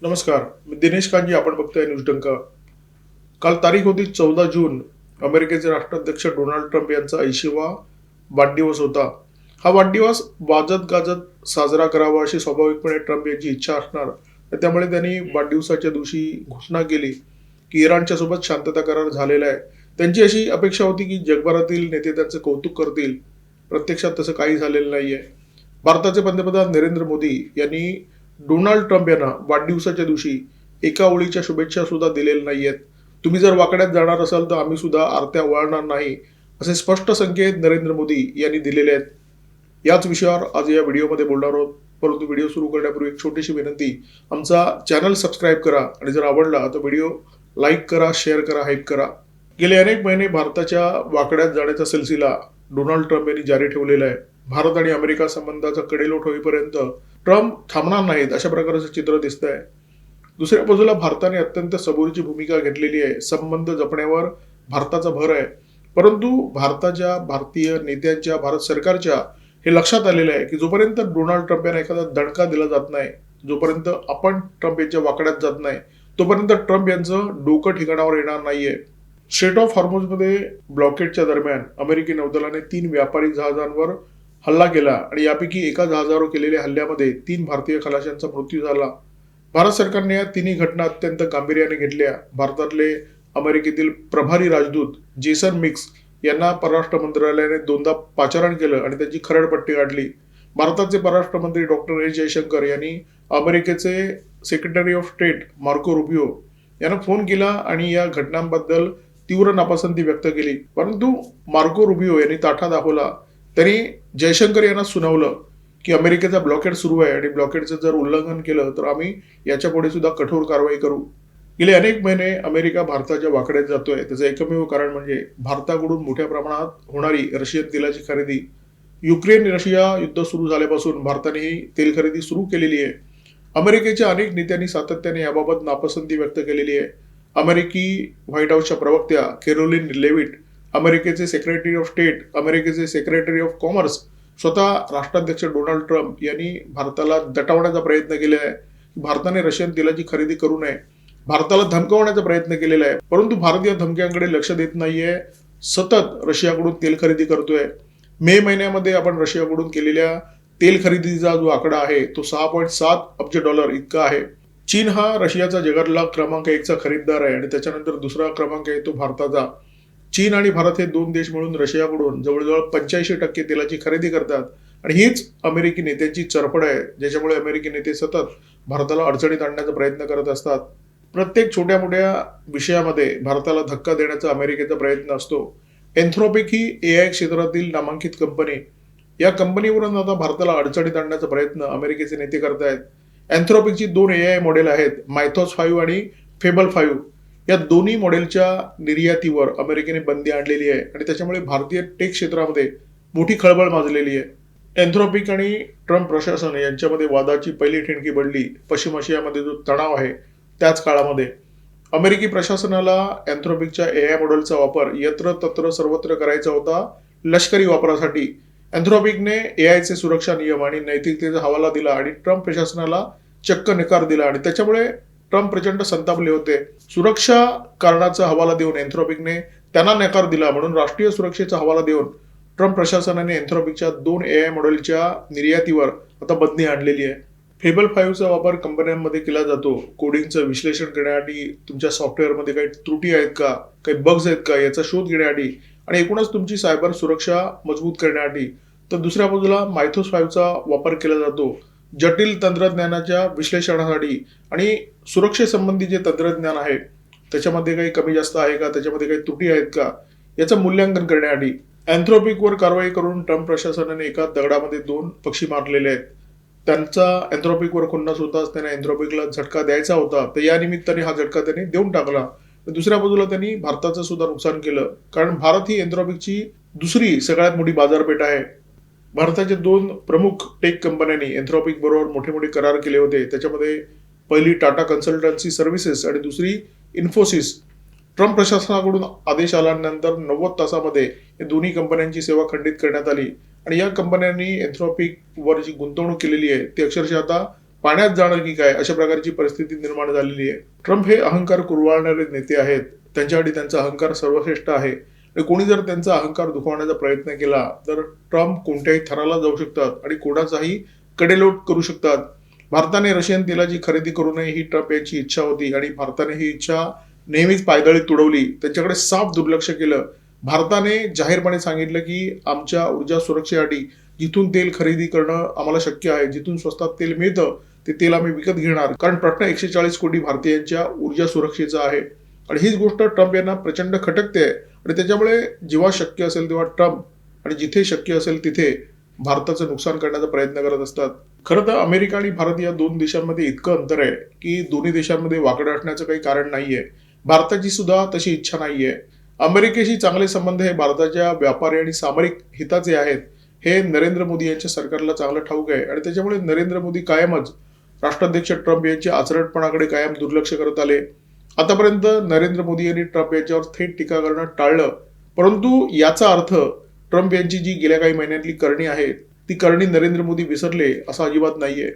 नमस्कार, मी दिनेश कांजी. आपण बघताय न्यूज डंका. काल तारीख होती 14 जून. अमेरिकेचे राष्ट्राध्यक्ष डोनाल्ड ट्रम्प यांचा 80वा वाढदिवस होता. हा वाढदिवस वाजत गाजत साजरा करावा अशी स्वाभाविकपणे ट्रम्प यांची इच्छा असणार. त्यामुळे त्यांनी वाढदिवसाच्या दिवशी घोषणा केली की इराणच्या सोबत शांतता करार झालेला आहे. त्यांची अशी अपेक्षा होती की जगभरातील नेते त्यांचं कौतुक करतील. प्रत्यक्षात तसं काही झालेलं नाहीये. भारताचे पंतप्रधान नरेंद्र मोदी यांनी डोनाल्ड ट्रम्प यांना वाढदिवसाच्या दिवशी एका ओळीच्या शुभेच्छा सुद्धा दिलेल्या नाहीयेत. तुम्ही जर वाकड्यात जाणार असाल तर आम्ही सुद्धा आरत्या वळणार नाही, असे स्पष्ट संकेत नरेंद्र मोदी यांनी दिलेले आहेत. याच विषयावर आज या व्हिडिओमध्ये बोलणार आहोत. परंतु व्हिडिओ सुरू करण्यापूर्वी एक छोटीशी विनंती, आमचा चॅनल सबस्क्राईब करा आणि जर आवडला तर व्हिडिओ लाईक करा, शेअर करा, हाईप करा. गेले अनेक महिने भारताच्या वाकड्यात जाण्याचा सिलसिला डोनाल्ड ट्रम्प यांनी जारी ठेवलेला आहे. भारत आणि अमेरिका संबंधाचा कडेलोट होईपर्यंत ट्रम्प थांबणार नाहीत, अशा प्रकारचं चित्र दिसतंय. दुसऱ्या बाजूला भारताने अत्यंत सबुरीची भूमिका घेतलेली आहे. संबंध जपण्यावर भारताचा भर आहे. परंतु भारतीय नेत्यांच्या, भारत सरकारच्या हे लक्षात आलेलं आहे की जोपर्यंत डोनाल्ड ट्रम्प यांना एखादा दणका दिला जात नाही, जोपर्यंत आपण ट्रम्प यांच्या वाकड्यात जात नाही, तोपर्यंत ट्रम्प यांचं डोकं ठिकाणावर येणार नाहीये. स्ट्रेट ऑफ हॉर्मुझमध्ये ब्लॉकेडच्या दरम्यान अमेरिकी नौदलाने 3 व्यापारी जहाजांवर हल्ला केला आणि यापैकी एका जहाजावर केलेल्या हल्ल्यामध्ये 3 भारतीय खलाशांचा मृत्यू झाला. भारत सरकारने या तिन्ही घटना अत्यंत गांभीर्याने घेतल्या. भारतातले अमेरिकेतील प्रभारी राजदूत जेसन मिक्स यांना परराष्ट्र मंत्रालयाने 2दा पाचारण केलं आणि त्यांची खरडपट्टी काढली. भारताचे परराष्ट्र मंत्री डॉक्टर एस जयशंकर यांनी अमेरिकेचे secretary of state Marco Rubio यांना फोन केला आणि या घटनांबद्दल तीव्र नापसंती व्यक्त केली. परंतु मार्को रुबियो यांनी ताठा दाखवला. त्यांनी जयशंकर यांना सुनावलं की अमेरिकेचा ब्लॉकेड सुरू आहे आणि ब्लॉकेडचं जर उल्लंघन केलं तर आम्ही याच्या पुढे सुद्धा कठोर कारवाई करू. गेले अनेक महिने अमेरिका भारताच्या वाकड्यात जातोय. त्याचं एकमेव कारण म्हणजे भारताकडून मोठ्या प्रमाणात होणारी रशियन तेलाची खरेदी. युक्रेन रशिया युद्ध सुरू झाल्यापासून भारताने ही तेल खरेदी सुरू केलेली आहे. अमेरिकेच्या अनेक नेत्यांनी सातत्याने याबाबत नापसंती व्यक्त केलेली आहे. अमेरिकी व्हाईट हाऊसच्या प्रवक्त्या कॅरोलिन लेविट, अमेरिकेचे सेक्रेटरी ऑफ स्टेट, अमेरिकेचे सेक्रेटरी ऑफ कॉमर्स, स्वतः राष्ट्राध्यक्ष डोनाल्ड ट्रम्प यांनी भारताला दटावण्याचा प्रयत्न केलेला आहे. भारताने रशियन तेलाची खरेदी करू नये, भारताला धमकवण्याचा प्रयत्न केलेला आहे. परंतु भारत या धमक्यांकडे लक्ष देत नाहीये. सतत रशियाकडून तेल खरेदी करतोय. मे महिन्यामध्ये आपण रशियाकडून केलेल्या तेल खरेदीचा जो आकडा आहे तो $6.7 अब्ज इतका आहे. चीन हा रशियाचा जगातला क्रमांक 1चा खरीददार आहे आणि त्याच्यानंतर दुसरा क्रमांक आहे तो भारताचा. चीन आणि भारत हे 2 देश मिळून रशियाकडून जवळजवळ 85% तेलाची खरेदी करतात आणि हीच अमेरिकी नेत्यांची चरफड आहे, ज्याच्यामुळे अमेरिकी नेते सतत भारताला अडचणीत आणण्याचा प्रयत्न करत असतात. प्रत्येक छोट्या मोठ्या विषयामध्ये भारताला धक्का देण्याचा अमेरिकेचा प्रयत्न असतो. एन्थ्रोपिक ही AI क्षेत्रातील नामांकित कंपनी. या कंपनीवरून आता भारताला अडचणीत आणण्याचा प्रयत्न अमेरिकेचे नेते करतायत. एन्थ्रोपिकची 2 AI मॉडेल आहेत, मायथॉस 5 आणि फेबल 5. या दोन्ही मॉडेलच्या निर्यातीवर अमेरिकेने बंदी आणलेली आहे आणि त्याच्यामुळे भारतीय टेक क्षेत्रामध्ये मोठी खळबळ माजलेली आहे. एन्थ्रोपिक आणि ट्रम्प प्रशासन यांच्यामध्ये वादाची पहिली ठिणगी पडली पश्चिम आशियामध्ये जो तणाव आहे त्याच काळामध्ये. अमेरिकी प्रशासनाला एन्थ्रोपिकच्या AI मॉडेलचा वापर यत्र तत्र सर्वत्र करायचा होता लष्करी वापरासाठी. एन्थ्रोपिकने AIचे सुरक्षा नियम आणि नैतिकतेचा हवाला दिला आणि ट्रम्प प्रशासनाला चक्क नकार दिला आणि त्याच्यामुळे ट्रम्प प्रचंड संतापले होते. सुरक्षा कारणाचा हवाला देऊन एन्थ्रोपिकने त्यांना नकार दिला, म्हणून राष्ट्रीय सुरक्षेचा हवाला देऊन ट्रम्प प्रशासनाने एन्थ्रोपिकच्या 2 AI मॉडेलच्या निर्यातीवर आता बंदी आणलेली आहे. फेबल 5चा वापर कंपन्यांमध्ये केला जातो कोडिंगचं विश्लेषण करण्यासाठी, तुमच्या सॉफ्टवेअरमध्ये काही त्रुटी आहेत का, काही बग्स आहेत का याचा शोध घेण्यासाठी आणि एकूणच तुमची सायबर सुरक्षा मजबूत करण्यासाठी. तर दुसऱ्या बाजूला मायथॉस 5चा वापर केला जातो जटिल तंत्रज्ञानाच्या विश्लेषणासाठी आणि सुरक्षेसंबंधी जे तंत्रज्ञान आहे त्याच्यामध्ये काही कमी जास्त आहे का, त्याच्यामध्ये काही त्रुटी आहेत का याचं मूल्यांकन करण्यासाठी. एन्थ्रोपिकवर कारवाई करून ट्रम्प प्रशासनाने एका दगडामध्ये 2 पक्षी मारलेले आहेत. त्यांचा एन्थ्रोपिकवर खुन्नस होताच त्यांना एन्थ्रोपिकला झटका द्यायचा होता, तर या निमित्ताने हा झटका त्यांनी देऊन टाकला. दुसऱ्या बाजूला त्यांनी भारताचं सुद्धा नुकसान केलं, कारण भारत ही एन्थ्रोपिकची दुसरी सगळ्यात मोठी बाजारपेठ आहे. भारताच्या 2 प्रमुख टेक कंपन्यांनी एन्थ्रोपिक बरोबर मोठे मोठे करार केले होते. त्याच्यामध्ये पहिली टाटा कन्सल्टन्सी सर्व्हिसेस आणि दुसरी इन्फोसिस. ट्रम्प प्रशासनाकडून आदेश आल्यानंतर 90 तासामध्ये या दोन्ही कंपन्यांची सेवा खंडित करण्यात आली आणि या कंपन्यांनी एन्थ्रोपिकवर जी गुंतवणूक केलेली आहे ती अक्षरशः आता पाण्यात जाणं की काय अशा प्रकारची परिस्थिती निर्माण झालेली आहे. ट्रम्प हे अहंकार कुरवाळणारे नेते आहेत. त्यांच्यासाठी त्यांचा अहंकार सर्वश्रेष्ठ आहे. आणि कोणी जर त्यांचा अहंकार दुखवण्याचा प्रयत्न केला तर ट्रम्प कोणत्याही थराला जाऊ शकतात आणि कोणाचाही कडेलोट करू शकतात. भारताने रशियन तेलाची खरेदी करू नये ही ट्रम्प यांची इच्छा होती आणि भारताने ही इच्छा नेहमीच पायदळी तुडवली. त्यांच्याकडे साफ दुर्लक्ष केलं. भारताने जाहीरपणे सांगितलं की आमच्या ऊर्जा सुरक्षेसाठी जिथून तेल खरेदी करणं आम्हाला शक्य आहे, जिथून स्वस्तात तेल मिळतं ते तेल आम्ही विकत घेणार, कारण प्रश्न 140 कोटी भारतीयांच्या ऊर्जा सुरक्षेचा आहे. आणि हीच गोष्ट ट्रम्प यांना प्रचंड खटकते आणि त्याच्यामुळे जेव्हा शक्य असेल तेव्हा ट्रम्प आणि जिथे शक्य असेल तिथे भारताचं नुकसान करण्याचा प्रयत्न करत असतात. खरं तर अमेरिका आणि भारत या दोन देशांमध्ये इतकं अंतर आहे की दोन्ही देशांमध्ये वाकडं असण्याचं काही कारण नाहीये. भारताची सुद्धा तशी इच्छा नाहीये. अमेरिकेशी चांगले संबंध हे भारताच्या व्यापारी आणि सामरिक हिताचे आहेत हे नरेंद्र मोदी यांच्या सरकारला चांगलं ठाऊक आहे. आणि त्याच्यामुळे नरेंद्र मोदी कायमच राष्ट्राध्यक्ष ट्रम्प यांच्या आचरटपणाकडे कायम दुर्लक्ष करत आले. आतापर्यंत नरेंद्र मोदी यांनी ट्रम्प यांच्यावर थेट टीका करणं टाळलं, परंतु याचा अर्थ ट्रम्प यांची जी गेल्या काही महिन्यातली करणी आहे ती करणी नरेंद्र मोदी विसरले असं अजिबात नाहीये.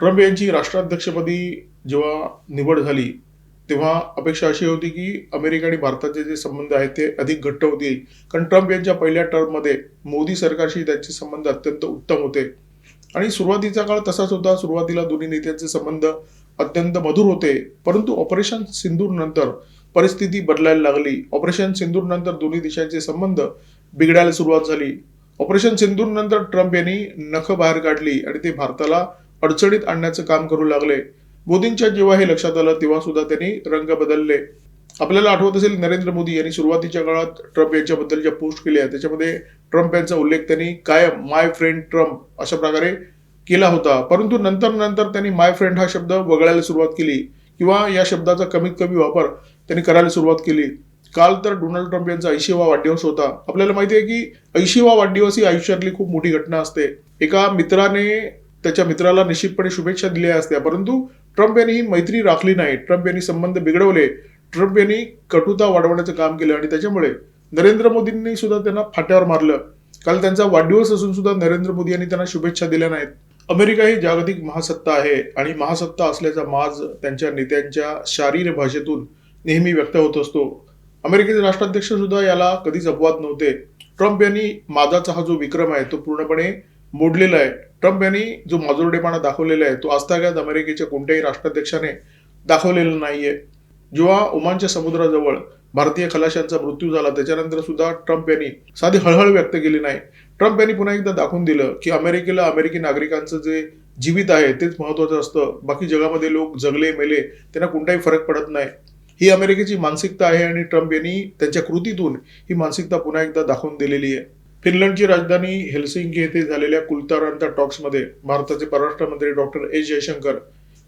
ट्रम्प यांची राष्ट्राध्यक्षपदी जेव्हा निवड झाली तेव्हा अपेक्षा अशी होती की अमेरिका आणि भारताचे जे संबंध आहेत ते अधिक घट्ट होतील, कारण ट्रम्प यांच्या पहिल्या टर्ममध्ये मोदी सरकारशी त्यांचे संबंध अत्यंत उत्तम होते. आणि सुरुवातीचा काळ तसाच होता. सुरुवातीला दोन्ही नेत्यांचे संबंध अत्यंत मधुर होते, परंतु ऑपरेशन सिंदूर नंतर परिस्थिती बदलायला लागली. ऑपरेशन सिंदूर नंतर दोन्ही देशांचे संबंध बिघडायला सुरुवात झाली. ऑपरेशन सिंदूर नंतर ट्रम्प यांनी नखं बाहेर काढली आणि ते भारताला अडचणीत आणण्याचं काम करू लागले. मोदींच्या जेव्हा हे लक्षात आलं तेव्हा सुद्धा त्यांनी रंग बदलले. आपल्याला आठवत असेल नरेंद्र मोदी यांनी सुरुवातीच्या काळात ट्रम्प यांच्याबद्दल ज्या पोस्ट केल्या त्याच्यामध्ये ट्रम्प यांचा उल्लेख त्यांनी कायम माय फ्रेंड ट्रम्प अशा प्रकारे केला होता, परंतु नंतर त्यांनी माय फ्रेंड हा शब्द वगळायला सुरुवात केली किंवा या शब्दाचा कमीत कमी वापर त्यांनी करायला सुरुवात केली. काल तर डोनाल्ड ट्रम्प यांचा 80वा वाढदिवस होता. आपल्याला माहिती आहे की 80वा वाढदिवस ही आयुष्यातली खूप मोठी घटना असते. एका मित्राने त्याच्या मित्राला निश्चितपणे शुभेच्छा दिल्या असत्या, परंतु ट्रम्प यांनी ही मैत्री राखली नाही. ट्रम्प यांनी संबंध बिघडवले. ट्रम्प यांनी कटुता वाढवण्याचं काम केलं आणि त्याच्यामुळे नरेंद्र मोदींनी सुद्धा त्यांना फाट्यावर मारलं. काल त्यांचा वाढदिवस असून सुद्धा नरेंद्र मोदी यांनी त्यांना शुभेच्छा दिल्या नाहीत. अमेरिका ही जागतिक महासत्ता आहे आणि महासत्ता असल्याचा माज त्यांच्या नेत्यांच्या शारीर भाषेतून नेहमी व्यक्त होत असतो. अमेरिकेचे राष्ट्राध्यक्ष सुद्धा याला कधीच अपवाद नव्हते. ट्रम्प यांनी माझाचा हा जो विक्रम आहे तो पूर्णपणे मोडलेला आहे. ट्रम्प यांनी जो माजुरडेपणा दाखवलेला आहे तो आजतागायत अमेरिकेच्या कोणत्याही राष्ट्राध्यक्षाने दाखवलेला नाहीये. जेव्हा ओमानच्या समुद्राजवळ भारतीय खलाशांचा मृत्यू झाला त्याच्यानंतर सुद्धा ट्रम्प यांनी साधी हळहळ व्यक्त केली नाही. ट्रम्प यांनी पुन्हा एकदा दाखवून दिलं की अमेरिकेला अमेरिकी नागरिकांचं जे जीवित आहे तेच महत्वाचं असतं. बाकी जगामध्ये लोक जगले मेले त्यांना कोणताही फरक पडत नाही. ही अमेरिकेची मानसिकता आहे आणि ट्रम्प यांनी त्यांच्या कृतीतून ही मानसिकता पुन्हा एकदा दाखवून दिलेली आहे. फिनलंडची राजधानी हेल्सिंकी येथे झालेल्या कुलतारांता टॉक्समध्ये भारताचे परराष्ट्र मंत्री डॉक्टर एस जयशंकर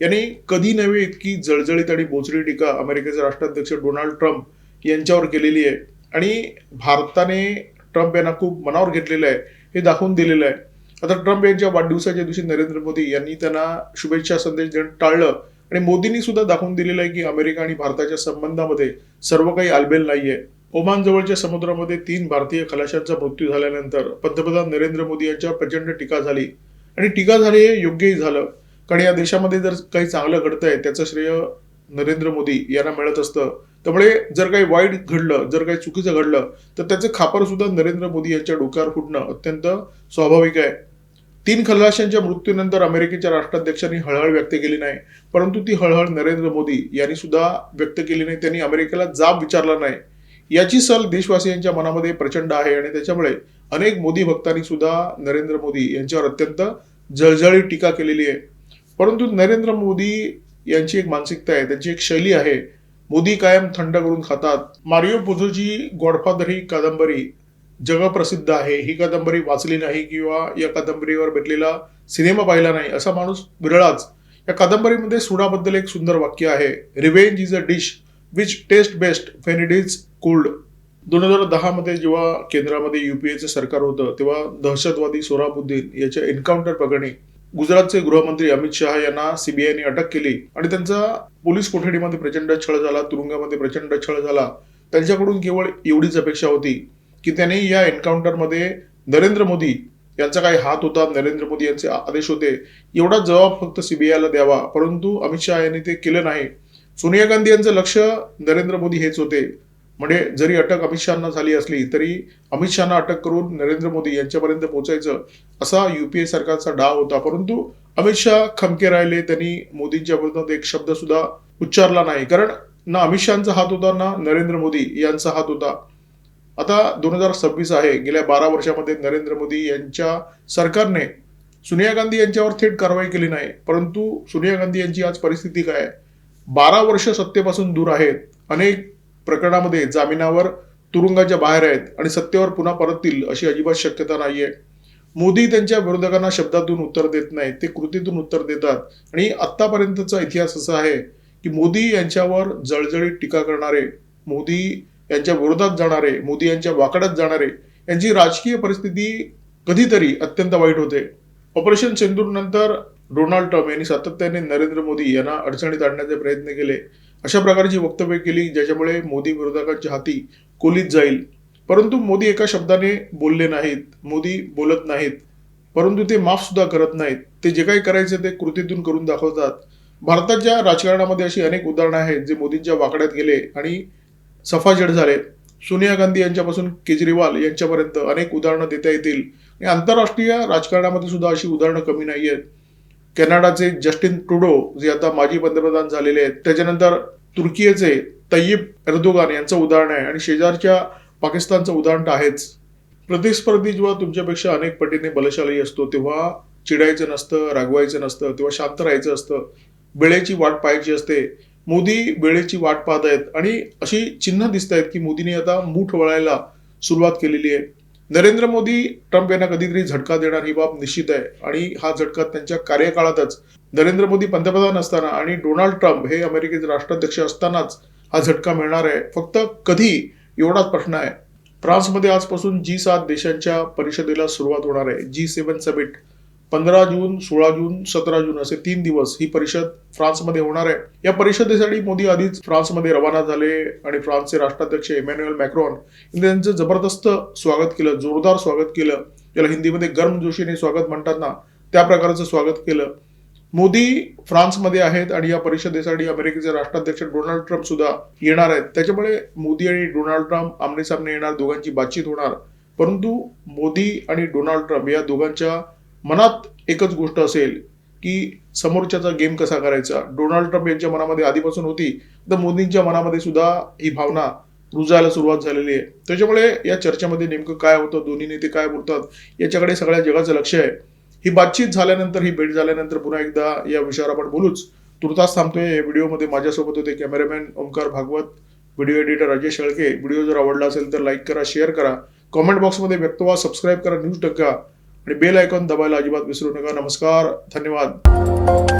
यांनी कधी नव्हे इतकी जळजळीत आणि बोचरी टीका अमेरिकेचे राष्ट्राध्यक्ष डोनाल्ड ट्रम्प यांच्यावर केलेली आहे आणि भारताने ट्रम्प यांना खूप मनावर घेतलेलं आहे हे दाखवून दिलेलं आहे. आता ट्रम्प यांच्या वाढदिवसाच्या दिवशी नरेंद्र मोदी यांनी त्यांना शुभेच्छा संदेश देणं टाळलं आणि मोदींनी सुद्धा दाखवून दिलेलं आहे की अमेरिका आणि भारताच्या संबंधामध्ये सर्व काही आलबेल नाहीये. ओमान जवळच्या समुद्रामध्ये 3 भारतीय खलाशांचा मृत्यू झाल्यानंतर पंतप्रधान नरेंद्र मोदी यांच्यावर प्रचंड टीका झाली आणि टीका झाली हे योग्यही झालं, कारण या देशामध्ये जर काही चांगलं घडतंय त्याचं श्रेय नरेंद्र मोदी यांना मिळत असतं. त्यामुळे जर काही वाईट घडलं, जर काही चुकीचं घडलं तर त्याचे खापर सुद्धा नरेंद्र मोदी यांच्या डोक्यावर फुटणं अत्यंत स्वाभाविक आहे. 3 खलाशांच्या मृत्यूनंतर अमेरिकेच्या राष्ट्राध्यक्षांनी हळहळ व्यक्त केली नाही, परंतु ती हळहळ नरेंद्र मोदी यांनी सुद्धा व्यक्त केली नाही. त्यांनी अमेरिकेला जाब विचारला नाही. याची सल देशवासियांच्या मनामध्ये प्रचंड आहे आणि त्याच्यामुळे अनेक मोदी भक्तांनी सुद्धा नरेंद्र मोदी यांच्यावर अत्यंत जळजळीत टीका केलेली आहे. परंतु नरेंद्र मोदी यांची एक मानसिकता आहे, त्यांची एक शैली आहे. मोदी कायम थंड करून खातात. मारिओ पुझोची गॉडफादर ही कादंबरी जगप्रसिद्ध आहे. ही कादंबरी वाचली नाही किंवा या कादंबरीवर भेटलेला सिनेमा पाहिला नाही असा माणूस विरळाच. या कादंबरीमध्ये सुडाबद्दल एक सुंदर वाक्य आहे, revenge is a dish which test best when it is cold. 2010 मध्ये जेव्हा केंद्रामध्ये युपीएचं सरकार होतं तेव्हा दहशतवादी सोहराबुद्दीन याच्या एन्काउंटर प्रकरणी गुजरातचे गृहमंत्री अमित शहा यांना सीबीआयने अटक केली आणि त्यांचा पोलीस कोठडीमध्ये प्रचंड छळ झाला, तुरुंगामध्ये प्रचंड छळ झाला. त्यांच्याकडून केवळ एवढीच अपेक्षा होती की त्यांनी या एन्काउंटरमध्ये नरेंद्र मोदी यांचा काही हात होता, नरेंद्र मोदी यांचे आदेश होते, एवढा जबाब फक्त सीबीआयला द्यावा. परंतु अमित शहा यांनी ते केलं नाही. सोनिया गांधी यांचं लक्ष नरेंद्र मोदी हेच होते. म्हणजे जरी अटक अमित शहाना झाली असली तरी अमित शहाना अटक करून नरेंद्र मोदी यांच्यापर्यंत पोहोचायचं असा युपीए सरकारचा डाव होता. परंतु अमित शहा खमके राहिले. त्यांनी मोदींच्या विरोधात एक शब्द सुद्धा उच्चारला नाही. कारण ना अमित शहाचा हात होता ना नरेंद्र मोदी यांचा हात होता. आता 2026 आहे. गेल्या 12 वर्षामध्ये नरेंद्र मोदी यांच्या सरकारने सोनिया गांधी यांच्यावर थेट कारवाई केली नाही. परंतु सोनिया गांधी यांची आज परिस्थिती काय आहे? 12 वर्ष सत्तेपासून दूर आहेत. अनेक प्रकरणामध्ये जामिनावर तुरुंगाच्या बाहेर आहेत आणि सत्तेवर पुन्हा परततील अशी अजिबात शक्यता नाहीये. मोदी त्यांच्या विरोधकांना शब्दातून उत्तर देत नाहीत, ते कृतीतून उत्तर देतात. आणि आतापर्यंतचा इतिहास असा आहे की मोदी यांच्यावर जळजळीत टीका करणारे, मोदी यांच्या विरोधात जाणारे, मोदी यांच्या वाकड्यात जाणारे यांची राजकीय परिस्थिती कधीतरी अत्यंत वाईट होते. ऑपरेशन सिंदूर नंतर डोनाल्ड ट्रम्प यांनी सातत्याने नरेंद्र मोदी यांना अडचणीत आणण्याचे प्रयत्न केले. अशा प्रकारची वक्तव्य केली ज्याच्यामुळे मोदी विरोधकांच्या हाती कोलीत जाईल. परंतु मोदी एका शब्दाने बोलले नाहीत. मोदी बोलत नाहीत, परंतु ते माफ सुद्धा करत नाहीत. ते जे काही करायचे ते कृतीतून करून दाखवतात. भारताच्या राजकारणामध्ये अशी अनेक उदाहरणं आहेत जे मोदींच्या वाकड्यात गेले आणि सफाजड झाले. सोनिया गांधी यांच्यापासून केजरीवाल यांच्यापर्यंत अनेक उदाहरणं देता येतील. आणि आंतरराष्ट्रीय राजकारणामध्ये सुद्धा अशी उदाहरणं कमी नाही आहेत. कॅनडाचे जस्टिन ट्रुडो जे आता माजी पंतप्रधान झालेले आहेत, त्याच्यानंतर तुर्कीचे तय्यिप एर्दोगान यांचं उदाहरण आहे आणि शेजारच्या पाकिस्तानचं उदाहरण आहेच. प्रतिस्पर्धी जेव्हा तुमच्यापेक्षा अनेक पटीने बलशाली असतो तेव्हा चिडायचं नसतं, रागवायचं नसतं, तेव्हा शांत राहायचं असतं, वेळेची वाट पाहायची असते. मोदी वेळेची वाट पाहत आहेत आणि अशी चिन्ह दिसत आहेत की मोदींनी आता मूठ वळायला सुरुवात केलेली आहे. नरेंद्र मोदी ट्रम्प यांना कधीतरी झटका देणार ही बाब निश्चित आहे आणि हा झटका त्यांच्या कार्यकाळातच, नरेंद्र मोदी पंतप्रधान असताना आणि डोनाल्ड ट्रम्प हे अमेरिकेचे राष्ट्राध्यक्ष असतानाच हा झटका मिळणार आहे. फक्त कधी एवढाच प्रश्न आहे. फ्रान्समध्ये आजपासून G7 देशांच्या परिषदेला सुरुवात होणार आहे. G7 समिट 15 जून, 16 जून, 17 जून असे 3 दिवस ही परिषद फ्रान्समध्ये होणार आहे. या परिषदेसाठी मोदी आधीच फ्रान्समध्ये रवाना झाले आणि फ्रान्सचे राष्ट्राध्यक्ष इमॅन्युएल मॅक्रॉन यांनी त्यांचं जबरदस्त स्वागत केलं, जोरदार स्वागत केलं. याला हिंदीमध्ये गर्मजोशीने स्वागत म्हणतात ना, त्या प्रकारचं स्वागत केलं. मोदी फ्रान्समध्ये आहेत आणि या परिषदेसाठी अमेरिकेचे राष्ट्राध्यक्ष डोनाल्ड ट्रम्प सुद्धा येणार आहेत. त्याच्यामुळे मोदी आणि डोनाल्ड ट्रम्प आमने सामने येणार, दोघांची बातचीत होणार. परंतु मोदी आणि डोनाल्ड ट्रम्प या दोघांच्या मनात एकच गोष्ट असेल की समोरच्याचा गेम कसा करायचा. डोनाल्ड ट्रम्प यांच्या मनामध्ये आधीपासून होती, तर मोदींच्या मनामध्ये सुद्धा ही भावना रुजायला सुरुवात झालेली आहे. त्याच्यामुळे या चर्चेमध्ये नेमकं काय होतं, दोन्ही नेते काय बोलतात, याच्याकडे सगळ्या जगाचं लक्ष आहे. ही बातचीत झाल्यानंतर, ही भेट झाल्यानंतर पुन्हा एकदा या विषयावर आपण बोलूच. तुर्तास थांबतोय. या व्हिडिओमध्ये माझ्यासोबत होते cameraman Omkar Bhagwat, video editor Rajesh Shelke. Video जर आवडला असेल तर लाईक करा, शेअर करा, कॉमेंट बॉक्समध्ये व्यक्त व्हा, सबस्क्राईब करा न्यूज टक्का आणि बेल आयकॉन दबायला अजिबात विसरू नका. नमस्कार, धन्यवाद.